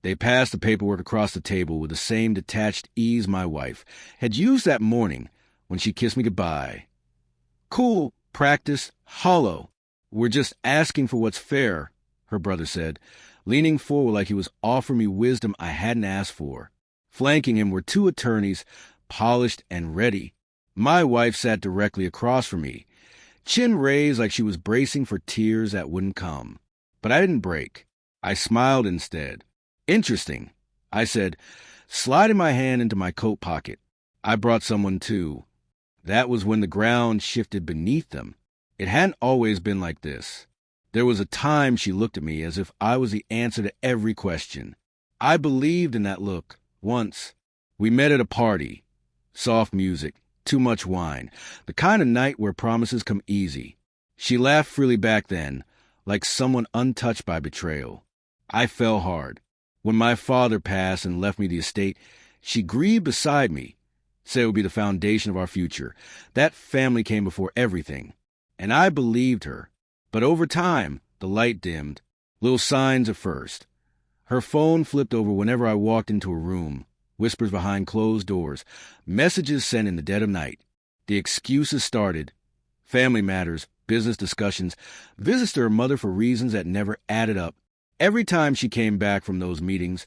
They passed the paperwork across the table with the same detached ease my wife had used that morning when she kissed me goodbye. "Cool, practice, hollow. We're just asking for what's fair," her brother said, leaning forward like he was offering me wisdom I hadn't asked for. Flanking him were two attorneys, polished and ready. My wife sat directly across from me, chin raised like she was bracing for tears that wouldn't come. But I didn't break. I smiled instead. "Interesting," I said, sliding my hand into my coat pocket. "I brought someone too." That was when the ground shifted beneath them. It hadn't always been like this. There was a time she looked at me as if I was the answer to every question. I believed in that look, once. We met at a party. Soft music, too much wine, the kind of night where promises come easy. She laughed freely back then, like someone untouched by betrayal. I fell hard. When my father passed and left me the estate, she grieved beside me, said it would be the foundation of our future. That family came before everything. And I believed her. But over time, the light dimmed. Little signs at first. Her phone flipped over whenever I walked into a room. Whispers behind closed doors. Messages sent in the dead of night. The excuses started. Family matters, business discussions, visits to her mother for reasons that never added up. Every time she came back from those meetings,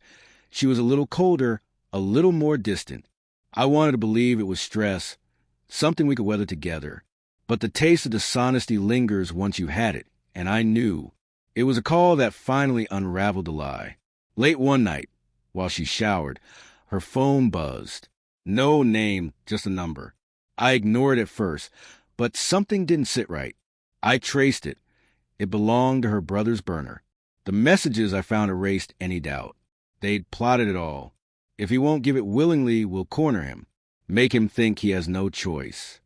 she was a little colder, a little more distant. I wanted to believe it was stress, something we could weather together. But the taste of dishonesty lingers once you had it, and I knew. It was a call that finally unraveled the lie. Late one night, while she showered, her phone buzzed. No name, just a number. I ignored it at first, but something didn't sit right. I traced it. It belonged to her brother's burner. The messages I found erased any doubt. They'd plotted it all. If he won't give it willingly, we'll corner him, make him think he has no choice.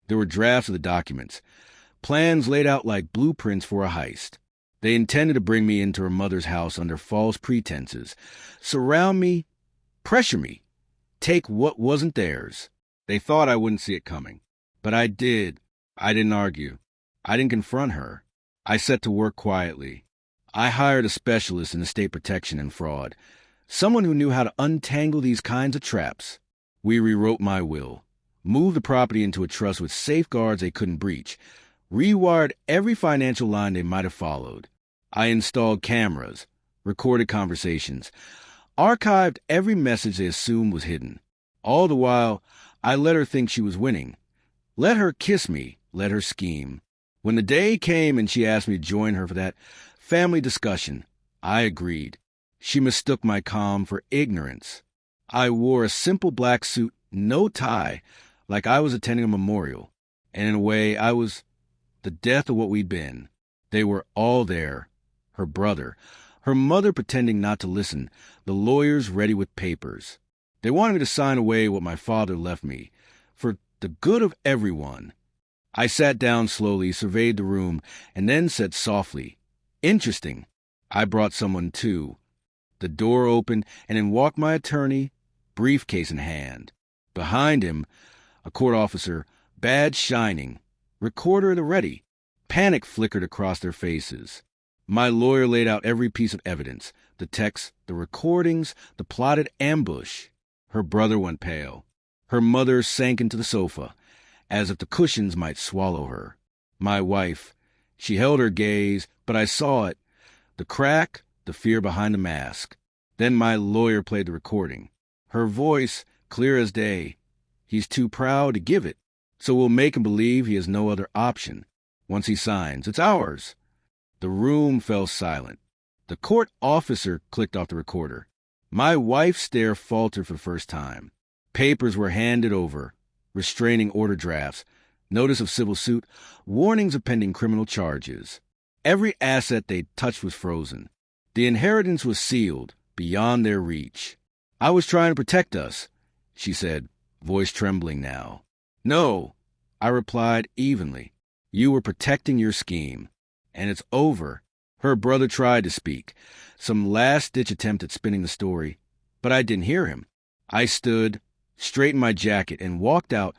There were drafts of the documents, plans laid out like blueprints for a heist. They intended to bring me into her mother's house under false pretenses, surround me, pressure me, take what wasn't theirs. They thought I wouldn't see it coming. But I did. I didn't argue. I didn't confront her. I set to work quietly. I hired a specialist in estate protection and fraud, someone who knew how to untangle these kinds of traps. We rewrote my will, moved the property into a trust with safeguards they couldn't breach, rewired every financial line they might have followed. I installed cameras, recorded conversations, archived every message they assumed was hidden. All the while, I let her think she was winning. Let her kiss me, let her scheme. When the day came and she asked me to join her for that family discussion, I agreed. She mistook my calm for ignorance. I wore a simple black suit, no tie, like I was attending a memorial. And in a way, I was the death of what we'd been. They were all there. Her brother, her mother pretending not to listen, the lawyers ready with papers. They wanted me to sign away what my father left me, for the good of everyone. I sat down slowly, surveyed the room, and then said softly, "Interesting. I brought someone too." The door opened, and in walked my attorney, briefcase in hand. Behind him, a court officer, badge shining, recorder at the ready. Panic flickered across their faces. My lawyer laid out every piece of evidence, the text, the recordings, the plotted ambush. Her brother went pale. Her mother sank into the sofa, as if the cushions might swallow her. My wife, she held her gaze, but I saw it. The crack, the fear behind the mask. Then my lawyer played the recording. Her voice, clear as day. "He's too proud to give it, so we'll make him believe he has no other option. Once he signs, it's ours." The room fell silent. The court officer clicked off the recorder. My wife's stare faltered for the first time. Papers were handed over. Restraining order drafts, notice of civil suit, warnings of pending criminal charges. Every asset they'd touched was frozen. The inheritance was sealed, beyond their reach. "I was trying to protect us," she said, voice trembling now. "No," I replied evenly. "You were protecting your scheme. And it's over." Her brother tried to speak, some last-ditch attempt at spinning the story, but I didn't hear him. I stood, straightened my jacket, and walked out,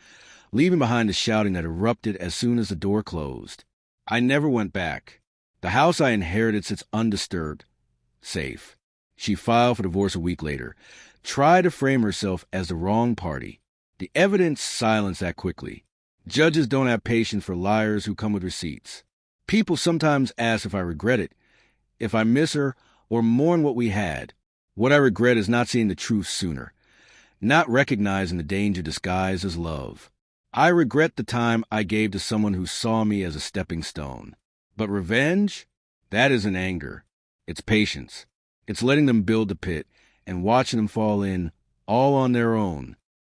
leaving behind the shouting that erupted as soon as the door closed. I never went back. The house I inherited sits undisturbed, safe. She filed for divorce a week later. Tried to frame herself as the wrong party. The evidence silenced that quickly. Judges don't have patience for liars who come with receipts. People sometimes ask if I regret it, if I miss her, or mourn what we had. What I regret is not seeing the truth sooner, not recognizing the danger disguised as love. I regret the time I gave to someone who saw me as a stepping stone. But revenge? That isn't anger. It's patience. It's letting them build the pit and watching them fall in all on their own.